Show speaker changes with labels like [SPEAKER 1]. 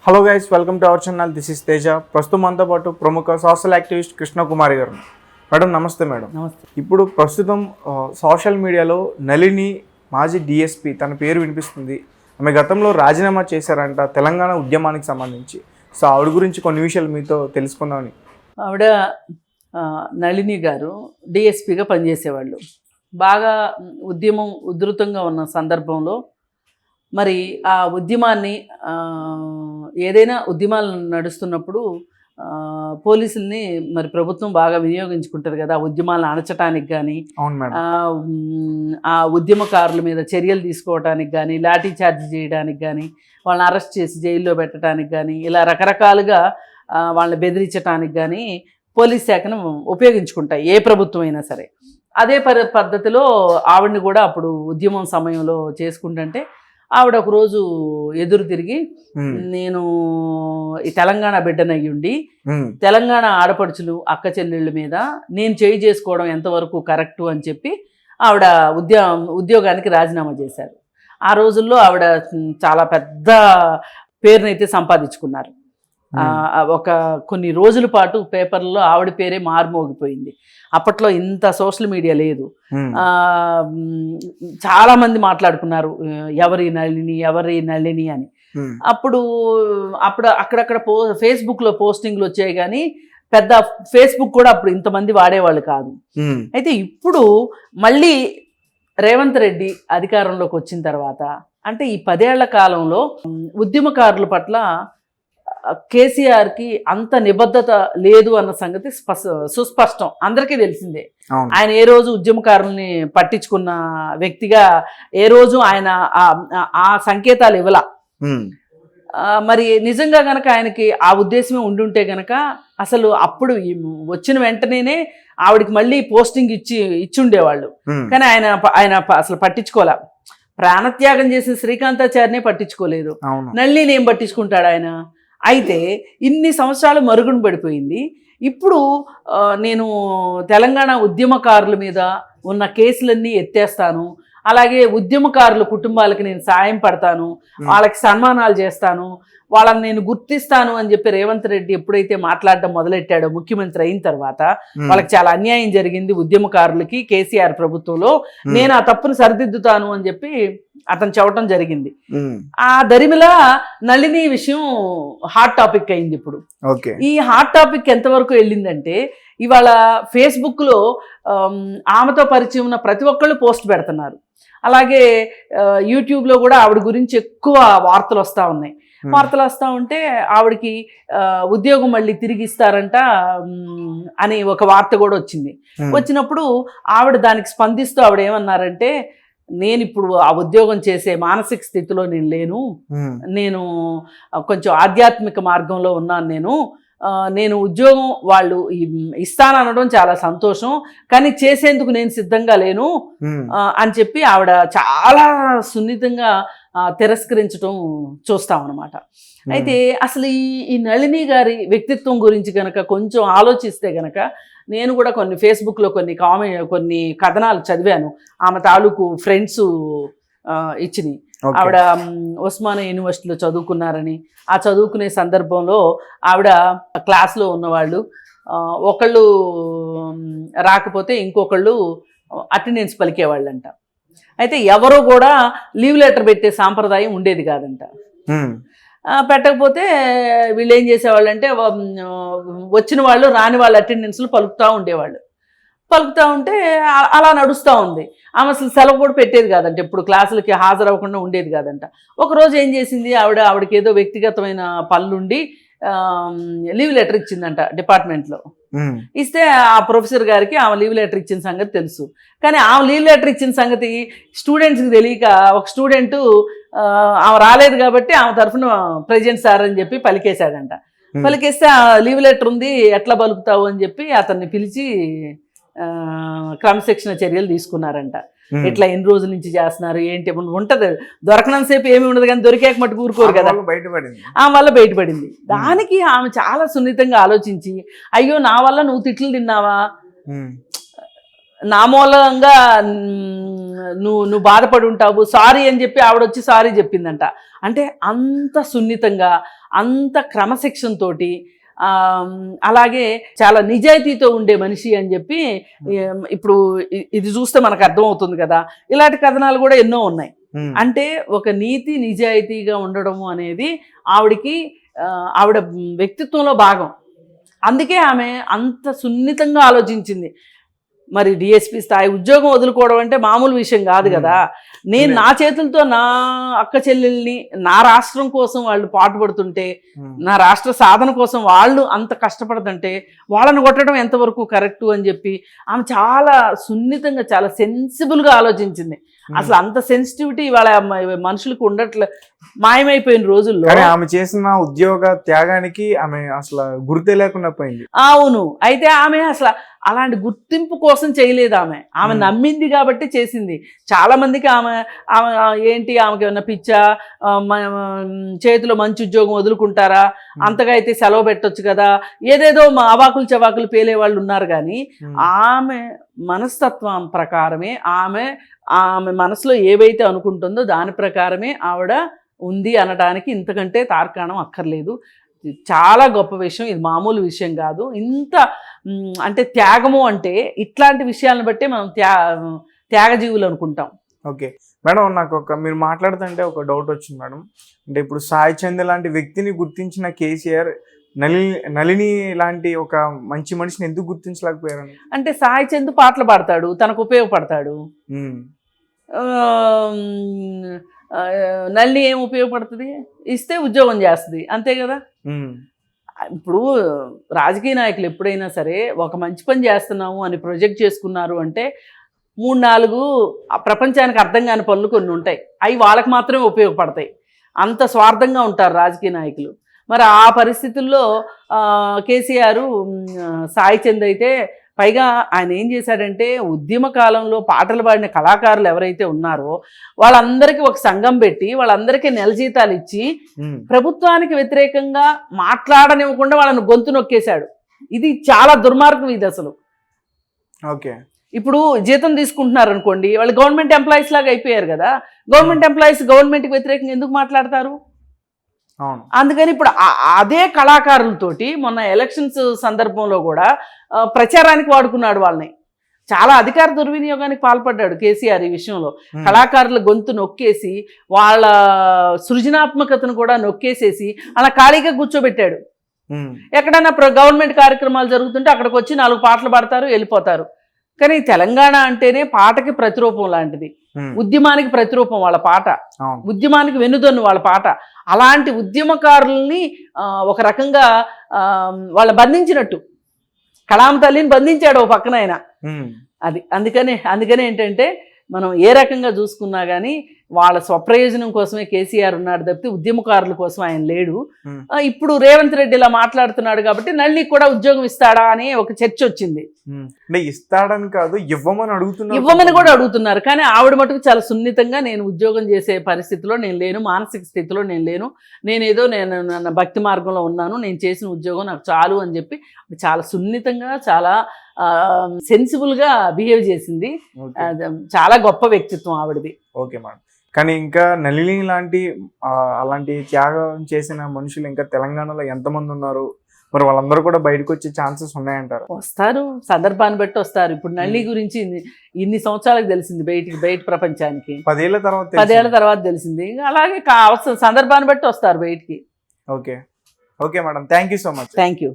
[SPEAKER 1] Hello guys, welcome to our channel. This is Teja. ప్రస్తుతం మనతో పాటు ప్రముఖ సోషల్ యాక్టివిస్ట్ కృష్ణకుమారి గారు. మేడం నమస్తే. మేడం
[SPEAKER 2] నమస్తే.
[SPEAKER 1] ఇప్పుడు ప్రస్తుతం సోషల్ మీడియాలో నళిని మాజీ డిఎస్పీ తన పేరు వినిపిస్తుంది. ఆమె గతంలో రాజీనామా చేశారంట తెలంగాణ ఉద్యమానికి సంబంధించి. సో ఆవిడ గురించి కొన్ని విషయాలు మీతో తెలుసుకుందామని.
[SPEAKER 2] ఆవిడ నళిని గారు డిఎస్పీగా పనిచేసేవాళ్ళు. బాగా ఉద్యమం ఉధృతంగా ఉన్న సందర్భంలో మరి ఆ ఉద్యమాన్ని ఏదైనా ఉద్యమాలు నడుస్తున్నప్పుడు పోలీసుల్ని మరి ప్రభుత్వం బాగా వినియోగించుకుంటుంది కదా, ఉద్యమాలను అణచడానికి కానీ ఆ ఉద్యమకారుల మీద చర్యలు తీసుకోవడానికి కానీ, లాఠీ చార్జ్ చేయడానికి కానీ, వాళ్ళని అరెస్ట్ చేసి జైల్లో పెట్టడానికి కానీ, ఇలా రకరకాలుగా వాళ్ళని బెదిరించడానికి కానీ పోలీస్ శాఖను ఉపయోగించుకుంటాయి ఏ ప్రభుత్వం అయినా సరే. అదే పద్ధతిలో ఆవిడని కూడా అప్పుడు ఉద్యమం సమయంలో చేసుకుంటుంటే ఆవిడ ఒకరోజు ఎదురు తిరిగి, నేను ఈ తెలంగాణ బిడ్డనయ్యుండి తెలంగాణ ఆడపడుచులు అక్క చెల్లెళ్ళ మీద నేను చేయి చేసుకోవడం ఎంతవరకు కరెక్టు అని చెప్పి ఆవిడ ఉద్యోగానికి రాజీనామా చేశారు. ఆ రోజుల్లో ఆవిడ చాలా పెద్ద పేరునైతే సంపాదించుకున్నారు. ఒక కొన్ని రోజుల పాటు పేపర్లో ఆవిడ పేరే మారుమోగిపోయింది. అప్పట్లో ఇంత సోషల్ మీడియా లేదు. చాలా మంది మాట్లాడుకున్నారు ఎవరి నళిని అని. అప్పుడు అక్కడక్కడ ఫేస్బుక్లో పోస్టింగ్లు వచ్చాయి కానీ పెద్ద ఫేస్బుక్ కూడా అప్పుడు ఇంతమంది వాడేవాళ్ళు కాదు. అయితే ఇప్పుడు మళ్ళీ రేవంత్ రెడ్డి అధికారంలోకి వచ్చిన తర్వాత, అంటే ఈ 10 ఏళ్ల కాలంలో ఉద్యమకారుల పట్ల కేసీఆర్కి అంత నిబద్ధత లేదు అన్న సంగతి సుస్పష్టం, అందరికీ తెలిసిందే. ఆయన ఏ రోజు ఉద్యమకారుల్ని పట్టించుకున్న వ్యక్తిగా ఏ రోజు ఆయన ఆ సంకేతాలు ఇవ్వలా. మరి నిజంగా గనక ఆయనకి ఆ ఉద్దేశమే ఉండుంటే గనక అసలు అప్పుడు వచ్చిన వెంటనే ఆవిడకి మళ్ళీ పోస్టింగ్ ఇచ్చుండేవాళ్ళు. కానీ ఆయన అసలు పట్టించుకోలే. ప్రాణత్యాగం చేసిన శ్రీకాంతాచారినే పట్టించుకోలేదు, నళిని ఏం పట్టించుకుంటాడు ఆయన. అయితే ఇన్ని సంవత్సరాలు మరుగున పడిపోయింది. ఇప్పుడు నేను తెలంగాణ ఉద్యమకారుల మీద ఉన్న కేసులన్నీ ఎత్తేస్తాను, అలాగే ఉద్యమకారుల కుటుంబాలకి నేను సాయం పడతాను, వాళ్ళకి సన్మానాలు చేస్తాను, వాళ్ళని నేను గుర్తిస్తాను అని చెప్పి రేవంత్ రెడ్డి ఎప్పుడైతే మాట్లాడడం మొదలెట్టాడో ముఖ్యమంత్రి అయిన తర్వాత, వాళ్ళకి చాలా అన్యాయం జరిగింది ఉద్యమకారులకి కేసీఆర్ ప్రభుత్వంలో, నేను ఆ తప్పును సరిదిద్దుతాను అని చెప్పి అతను చెప్పడం జరిగింది. ఆ దరిమిలా నళిని విషయం హాట్ టాపిక్ అయింది. ఇప్పుడు ఈ హాట్ టాపిక్ ఎంతవరకు వెళ్ళిందంటే, ఇవాళ ఫేస్బుక్లో ఆమెతో పరిచయం ఉన్న ప్రతి ఒక్కళ్ళు పోస్ట్ పెడుతున్నారు. అలాగే యూట్యూబ్లో కూడా ఆవిడ గురించి ఎక్కువ వార్తలు వస్తూ ఉన్నాయి. వార్తలు వస్తూ ఉంటే ఆవిడకి ఉద్యోగం మళ్ళీ తిరిగి ఇస్తారంట అని ఒక వార్త కూడా వచ్చింది. వచ్చినప్పుడు ఆవిడ దానికి స్పందిస్తూ ఆవిడ ఏమన్నారంటే, నేను ఇప్పుడు ఆ ఉద్యోగం చేసే మానసిక స్థితిలో నేను లేను, నేను కొంచెం ఆధ్యాత్మిక మార్గంలో ఉన్నాను, నేను ఉద్యోగం వాళ్ళు ఇస్తాననడం చాలా సంతోషం, కానీ చేసేందుకు నేను సిద్ధంగా లేను అని చెప్పి ఆవిడ చాలా సున్నితంగా తిరస్కరించడం చూస్తామన్నమాట. అయితే అసలు ఈ నళిని గారి వ్యక్తిత్వం గురించి కనుక కొంచెం ఆలోచిస్తే కనుక, నేను కూడా కొన్ని ఫేస్బుక్లో కొన్ని కథనాలు చదివాను. ఆమె తాలూకు ఫ్రెండ్స్ ఇచ్చినాయి. ఆవిడ ఉస్మానియా యూనివర్సిటీలో చదువుకున్నారని, ఆ చదువుకునే సందర్భంలో ఆవిడ క్లాస్లో ఉన్నవాళ్ళు ఒకళ్ళు రాకపోతే ఇంకొకళ్ళు అటెండెన్స్ పలికేవాళ్ళంట. అయితే ఎవరో కూడా లీవ్ లెటర్ పెట్టే సాంప్రదాయం ఉండేది కాదంట. పెట్టకపోతే వీళ్ళు ఏం చేసేవాళ్ళు అంటే, వచ్చిన వాళ్ళు రాని వాళ్ళ అటెండెన్స్లు పలుకుతూ ఉండేవాళ్ళు. పలుకుతూ ఉంటే అలా నడుస్తూ ఉంది. ఆమె అసలు సెలవు కూడా పెట్టేది కాదంట, ఇప్పుడు క్లాసులకి హాజరవ్వకుండా ఉండేది కాదంట. ఒకరోజు ఏం చేసింది, ఆవిడకి ఏదో వ్యక్తిగతమైన పనులుండి లీవ్ లెటర్ ఇచ్చిందంట డిపార్ట్మెంట్లో. ఇస్తే ఆ ప్రొఫెసర్ గారికి ఆమె లీవ్ లెటర్ ఇచ్చిన సంగతి తెలుసు. కానీ ఆమె లీవ్ లెటర్ ఇచ్చిన సంగతి స్టూడెంట్స్కి తెలియక ఒక స్టూడెంటు ఆమె రాలేదు కాబట్టి ఆమె తరఫున ప్రెసిడెంట్ సార్ అని చెప్పి పలికేశాడంట. పలికేస్తే ఆ లీవ్ లెటర్ ఉంది ఎట్లా పలుకుతావు అని చెప్పి అతన్ని పిలిచి క్రమశిక్షణ చర్యలు తీసుకున్నారంట. ఇట్లా ఎన్ని రోజుల నుంచి చేస్తున్నారు ఏంటి ఉంటది, దొరకనంతసేపు ఏమి ఉండదు కానీ దొరికాక మట్టు ఊరుకోరు కదా, ఆమె వల్ల బయటపడింది. దానికి ఆమె చాలా సున్నితంగా ఆలోచించి, అయ్యో నా వల్ల నువ్వు తిట్లు తిన్నావా, నా మూలంగా నువ్వు బాధపడి ఉంటావు, సారీ అని చెప్పి ఆవిడ వచ్చి సారీ చెప్పిందంట. అంటే అంత సున్నితంగా, అంత క్రమశిక్షణ తోటి, అలాగే చాలా నిజాయితీతో ఉండే మనిషి అని చెప్పి ఇప్పుడు ఇది చూస్తే మనకు అర్థమవుతుంది కదా. ఇలాంటి కథనాలు కూడా ఎన్నో ఉన్నాయి. అంటే ఒక నీతి నిజాయితీగా ఉండడము అనేది ఆవిడ వ్యక్తిత్వంలో భాగం. అందుకే ఆమె అంత సున్నితంగా ఆలోచించింది. మరి డిఎస్పీ స్థాయి ఉద్యోగం వదులుకోవడం అంటే మామూలు విషయం కాదు కదా. నేను నా చేతులతో నా అక్క చెల్లెల్ని నా రాష్ట్రం కోసం వాళ్ళు పాటుపడుతుంటే, నా రాష్ట్ర సాధన కోసం వాళ్ళు అంత కష్టపడుతుంటే వాళ్ళని కొట్టడం ఎంతవరకు కరెక్టు అని చెప్పి ఆమె చాలా సున్నితంగా, చాలా సెన్సిబుల్గా ఆలోచించింది. అసలు అంత సెన్సిటివిటీ ఇవాళ మనుషులకు ఉండట్లే, మాయమైపోయిన రోజుల్లో.
[SPEAKER 1] ఆమె చేసిన ఉద్యోగ త్యాగానికి ఆమె అసలు గుర్తే లేకుండా పోయింది.
[SPEAKER 2] అవును. అయితే ఆమె అసలు అలాంటి గుర్తింపు కోసం చేయలేదు. ఆమె నమ్మింది కాబట్టి చేసింది. చాలా మందికి ఆమె ఏంటి, ఆమెకి ఏమన్నా పిచ్చా, చేతిలో మంచి ఉద్యోగం వదులుకుంటారా, అంతగా అయితే సెలవు పెట్టొచ్చు కదా, ఏదేదో అవాకులు చవాకులు పేలే వాళ్ళు ఉన్నారు. కానీ ఆమె మనస్తత్వం ప్రకారమే, ఆమె మనసులో ఏవైతే అనుకుంటుందో దాని ప్రకారమే ఆవిడ ఉంది అనడానికి ఇంతకంటే తార్కాణం అక్కర్లేదు. చాలా గొప్ప విషయం ఇది, మామూలు విషయం కాదు. ఇంత అంటే త్యాగము అంటే ఇట్లాంటి విషయాలను బట్టే మనం త్యాగజీవులు అనుకుంటాం.
[SPEAKER 1] ఓకే మేడం, నాకు మీరు మాట్లాడుతుంటే ఒక డౌట్ వచ్చింది మేడం. అంటే ఇప్పుడు సాయి చంద్ లాంటి వ్యక్తిని గుర్తించిన కేసీఆర్ నళిని లాంటి ఒక మంచి మనిషిని ఎందుకు గుర్తించలేకపోయారు?
[SPEAKER 2] అంటే సాయి చంద్ పాటలు పాడతాడు, తనకు ఉపయోగపడతాడు. నళిని ఏం ఉపయోగపడుతుంది? ఇస్తే ఉద్యోగం చేస్తుంది, అంతే కదా. ఇప్పుడు రాజకీయ నాయకులు ఎప్పుడైనా సరే ఒక మంచి పని చేస్తున్నాము అని ప్రొజెక్ట్ చేసుకున్నారు అంటే 3-4 ప్రపంచానికి అర్థం కాని పనులు కొన్ని ఉంటాయి, అవి వాళ్ళకి మాత్రమే ఉపయోగపడతాయి. అంత స్వార్థంగా ఉంటారు రాజకీయ నాయకులు. మరి ఆ పరిస్థితుల్లో కేసీఆర్ సాయి చంద్ అయితే పైగా ఆయన ఏం చేశాడంటే, ఉద్యమ కాలంలో పాటలు పాడిన కళాకారులు ఎవరైతే ఉన్నారో వాళ్ళందరికీ ఒక సంఘం పెట్టి వాళ్ళందరికీ నెల జీతాలు ఇచ్చి ప్రభుత్వానికి వ్యతిరేకంగా మాట్లాడనివ్వకుండా వాళ్ళని గొంతు నొక్కేశాడు. ఇది చాలా దుర్మార్గం ఇది అసలు.
[SPEAKER 1] ఓకే,
[SPEAKER 2] ఇప్పుడు జీతం తీసుకుంటున్నారు అనుకోండి, వాళ్ళు గవర్నమెంట్ ఎంప్లాయీస్ లాగా అయిపోయారు కదా. గవర్నమెంట్ ఎంప్లాయీస్ గవర్నమెంట్కి వ్యతిరేకంగా ఎందుకు మాట్లాడతారు? అందుకని ఇప్పుడు అదే కళాకారులతోటి మొన్న ఎలక్షన్స్ సందర్భంలో కూడా ప్రచారానికి వాడుకున్నాడు వాళ్ళని. చాలా అధికార దుర్వినియోగానికి పాల్పడ్డాడు కేసీఆర్ ఈ విషయంలో. కళాకారుల గొంతు నొక్కేసి వాళ్ళ సృజనాత్మకతను కూడా నొక్కేసేసి అలా ఖాళీగా కూర్చోబెట్టాడు. ఎక్కడైనా గవర్నమెంట్ కార్యక్రమాలు జరుగుతుంటే అక్కడికి వచ్చి 4 పాటలు పాడతారు, వెళ్ళిపోతారు. కానీ తెలంగాణ అంటేనే పాటకి ప్రతిరూపం లాంటిది, ఉద్యమానికి ప్రతిరూపం వాళ్ళ పాట, ఉద్యమానికి వెన్నుదన్ను వాళ్ళ పాట. అలాంటి ఉద్యమకారుల్ని ఒక రకంగా వాళ్ళ బంధించినట్టు కళాం తల్లిని బంధించాడు ఓ పక్కన ఆయన. అది అందుకనే ఏంటంటే మనం ఏ రకంగా చూసుకున్నా కానీ వాళ్ళ స్వప్రయోజనం కోసమే కేసీఆర్ ఉన్నాడు తప్పితే ఉద్యమకారుల కోసం ఆయన లేడు. ఇప్పుడు రేవంత్ రెడ్డి ఇలా మాట్లాడుతున్నాడు కాబట్టి నళినికి కూడా ఉద్యోగం ఇస్తాడా అని ఒక చర్చ వచ్చింది.
[SPEAKER 1] ఇస్తాడని కాదు,
[SPEAKER 2] ఇవ్వమని కూడా అడుగుతున్నారు. కానీ ఆవిడ మటుకు చాలా సున్నితంగా నేను ఉద్యోగం చేసే పరిస్థితిలో నేను లేను, మానసిక స్థితిలో నేను లేను, నేను భక్తి మార్గంలో ఉన్నాను, నేను చేసిన ఉద్యోగం నాకు చాలు అని చెప్పి చాలా సున్నితంగా, చాలా సెన్సిబుల్గా బిహేవ్ చేసింది. చాలా గొప్ప వ్యక్తిత్వం ఆవిడది.
[SPEAKER 1] ఓకే మేడం, కానీ ఇంకా నళిని లాంటి అలాంటి త్యాగం చేసిన మనుషులు ఇంకా తెలంగాణలో ఎంతమంది ఉన్నారు? మరి వాళ్ళందరూ కూడా బయటకు వచ్చే ఛాన్సెస్ ఉన్నాయంటారు?
[SPEAKER 2] వస్తారు, సందర్భాన్ని బట్టి వస్తారు. ఇప్పుడు నళిని గురించి ఇన్ని సంవత్సరాలకు తెలిసింది బయట ప్రపంచానికి, 10 ఏళ్ల తర్వాత తెలిసింది. అలాగే సందర్భాన్ని బట్టి వస్తారు బయటికి.
[SPEAKER 1] Okay madam, thank you so much.
[SPEAKER 2] Thank you.